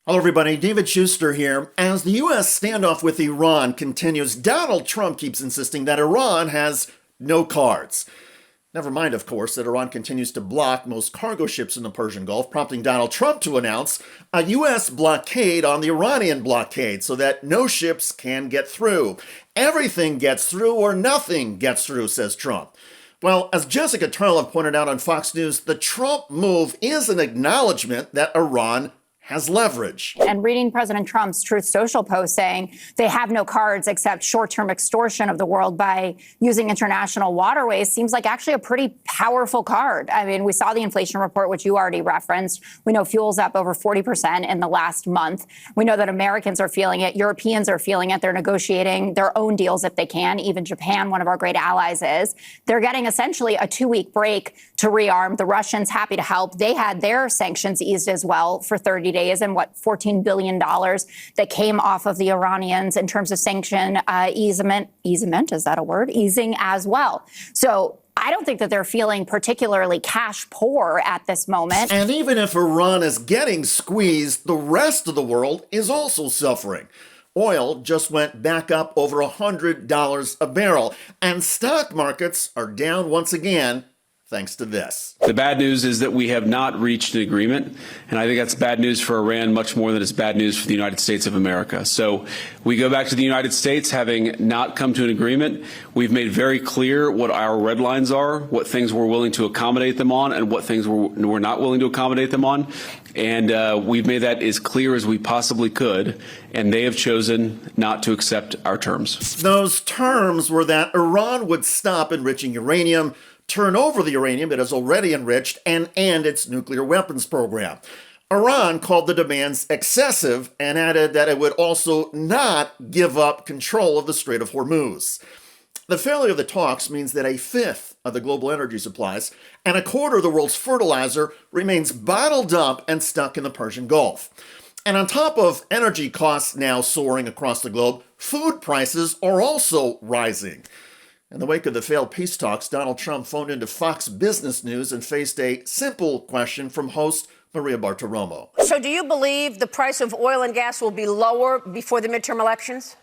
Hello, everybody. David Shuster here. As the U.S. standoff with Iran continues, Donald Trump keeps insisting that Iran has no cards. Never mind, of course, that Iran continues to block most cargo ships in the Persian Gulf, prompting Donald Trump to announce a U.S. blockade on the Iranian blockade so that no ships can get through. Everything gets through or nothing gets through, says Trump. Well, as Jessica Tarlov pointed out on Fox News, the Trump move is an acknowledgement that Iran has leverage. And reading President Trump's Truth Social post saying they have no cards except short-term extortion of the world by using international waterways seems like actually a pretty powerful card. I mean, we saw the inflation report, which you already referenced. We know fuel's up over 40% in the last month. We know that Americans are feeling it. Europeans are feeling it. They're negotiating their own deals if they can. Even Japan, one of our great allies, is. They're getting essentially a 2-week break to rearm. The Russians happy to help. They had their sanctions eased as well for 30 days. And $14 billion that came off of the Iranians in terms of sanction easing, is that a word? Easing as well. So I don't think that they're feeling particularly cash poor at this moment. And even if Iran is getting squeezed, the rest of the world is also suffering. Oil just went back up over $100 a barrel, and stock markets are down once again, thanks to this. The bad news is that we have not reached an agreement, and I think that's bad news for Iran much more than it's bad news for the United States of America. So we go back to the United States having not come to an agreement. We've made very clear what our red lines are, what things we're willing to accommodate them on, and what things we're not willing to accommodate them on. And we've made that as clear as we possibly could, and they have chosen not to accept our terms. Those terms were that Iran would stop enriching uranium, turn over the uranium it has already enriched, and end its nuclear weapons program. Iran called the demands excessive and added that it would also not give up control of the Strait of Hormuz. The failure of the talks means that 1/5 of the global energy supplies and 1/4 of the world's fertilizer remains bottled up and stuck in the Persian Gulf. And on top of energy costs now soaring across the globe, food prices are also rising. In the wake of the failed peace talks, Donald Trump phoned into Fox Business News and faced a simple question from host Maria Bartiromo. So do you believe the price of oil and gas will be lower before the midterm elections?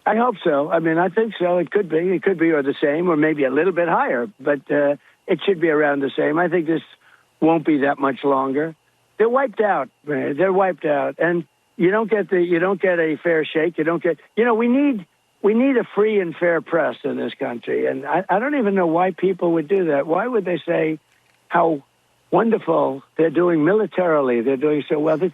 I hope so. I mean, I think so. It could be. It could be or the same or maybe a little bit higher, but it should be around the same. I think this won't be that much longer. They're wiped out, man. They're wiped out. And you don't get a fair shake. We need a free and fair press in this country, and I don't even know why people would do that. Why would they say how wonderful they're doing militarily? They're doing so well. The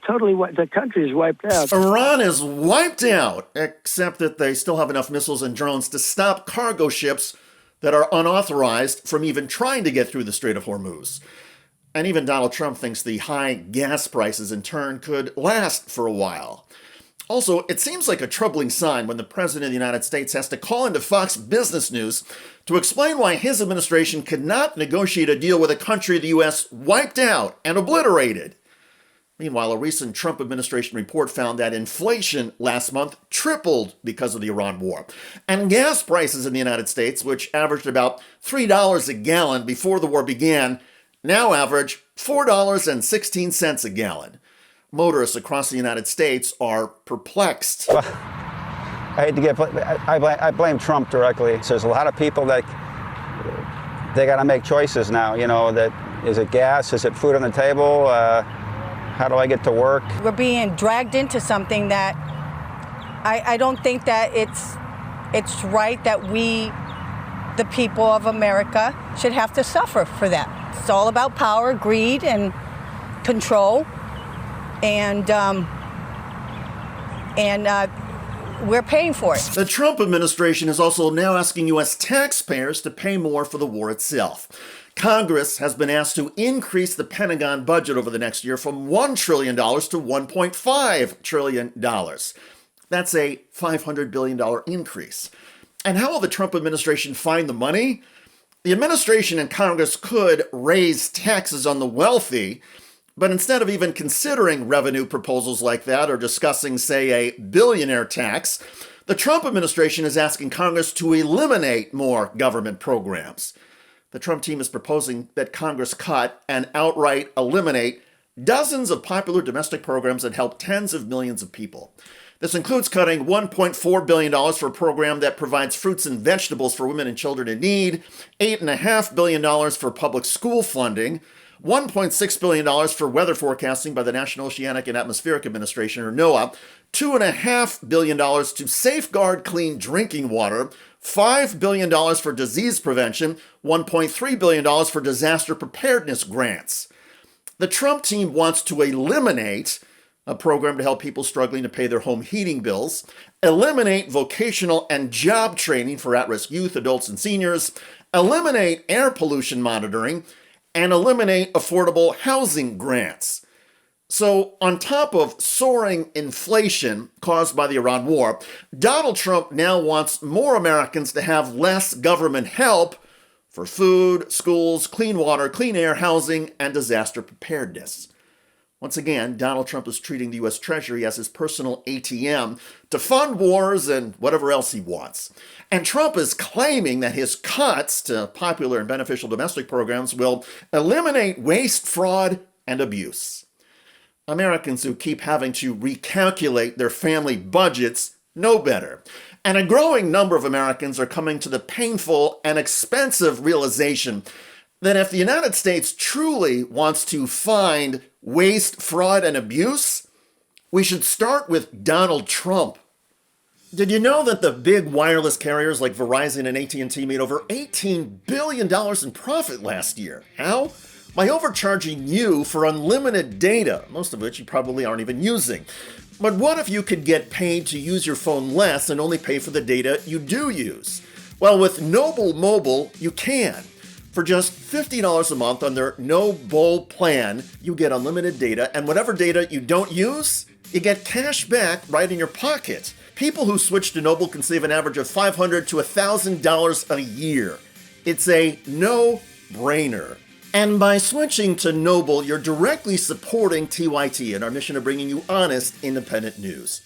country is wiped out. Iran is wiped out, except that they still have enough missiles and drones to stop cargo ships that are unauthorized from even trying to get through the Strait of Hormuz. And even Donald Trump thinks the high gas prices in turn could last for a while. Also, it seems like a troubling sign when the President of the United States has to call into Fox Business News to explain why his administration could not negotiate a deal with a country the U.S. wiped out and obliterated. Meanwhile, a recent Trump administration report found that inflation last month tripled because of the Iran war. And gas prices in the United States, which averaged about $3 a gallon before the war began, now average $4.16 a gallon. Motorists across the United States are perplexed. Well, I blame Trump directly. There's a lot of people that they got to make choices now. That is it gas? Is it food on the table? How do I get to work? We're being dragged into something that I don't think that it's right that we, the people of America, should have to suffer for that. It's all about power, greed, and control. And we're paying for it. The Trump administration is also now asking U.S. taxpayers to pay more for the war itself. Congress has been asked to increase the Pentagon budget over the next year from $1 trillion to $1.5 trillion. That's a $500 billion increase. And how will the Trump administration find the money? The administration and Congress could raise taxes on the wealthy, but instead of even considering revenue proposals like that or discussing, say, a billionaire tax, the Trump administration is asking Congress to eliminate more government programs. The Trump team is proposing that Congress cut and outright eliminate dozens of popular domestic programs that help tens of millions of people. This includes cutting $1.4 billion for a program that provides fruits and vegetables for women and children in need, $8.5 billion for public school funding, $1.6 billion for weather forecasting by the National Oceanic and Atmospheric Administration, or NOAA, $2.5 billion to safeguard clean drinking water, $5 billion for disease prevention, $1.3 billion for disaster preparedness grants. The Trump team wants to eliminate a program to help people struggling to pay their home heating bills, eliminate vocational and job training for at-risk youth, adults, and seniors, eliminate air pollution monitoring, and eliminate affordable housing grants. So, on top of soaring inflation caused by the Iran war, Donald Trump now wants more Americans to have less government help for food, schools, clean water, clean air, housing, and disaster preparedness. Once again, Donald Trump is treating the U.S. Treasury as his personal ATM to fund wars and whatever else he wants. And Trump is claiming that his cuts to popular and beneficial domestic programs will eliminate waste, fraud, and abuse. Americans who keep having to recalculate their family budgets know better. And a growing number of Americans are coming to the painful and expensive realization that if the United States truly wants to find waste, fraud, and abuse, we should start with Donald Trump. Did you know that the big wireless carriers like Verizon and AT&T made over $18 billion in profit last year? How? By overcharging you for unlimited data, most of which you probably aren't even using. But what if you could get paid to use your phone less and only pay for the data you do use? Well, with Noble Mobile, you can. For just $50 a month on their No Bull plan, you get unlimited data, and whatever data you don't use, you get cash back right in your pocket. People who switch to Noble can save an average of $500 to $1,000 a year. It's a no-brainer. And by switching to Noble, you're directly supporting TYT and our mission of bringing you honest, independent news.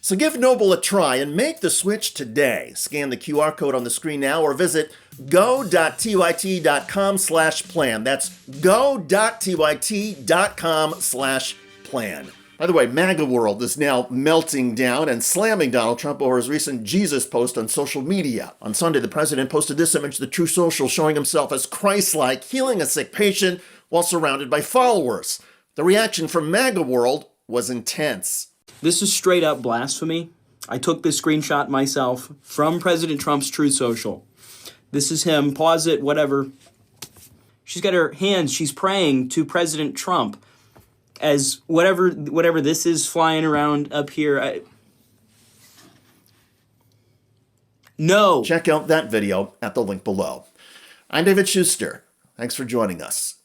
So give Noble a try and make the switch today. Scan the QR code on the screen now or visit go.tyt.com/plan. That's go.tyt.com/plan. By the way, MAGA world is now melting down and slamming Donald Trump over his recent Jesus post on social media. On Sunday, the president posted this image to True Social showing himself as Christ-like, healing a sick patient while surrounded by followers. The reaction from MAGA world was intense. This is straight up blasphemy. I took this screenshot myself from President Trump's Truth Social. This is him. Pause it, whatever. She's got her hands. She's praying to President Trump as whatever this is flying around up here. No. Check out that video at the link below. I'm David Shuster. Thanks for joining us.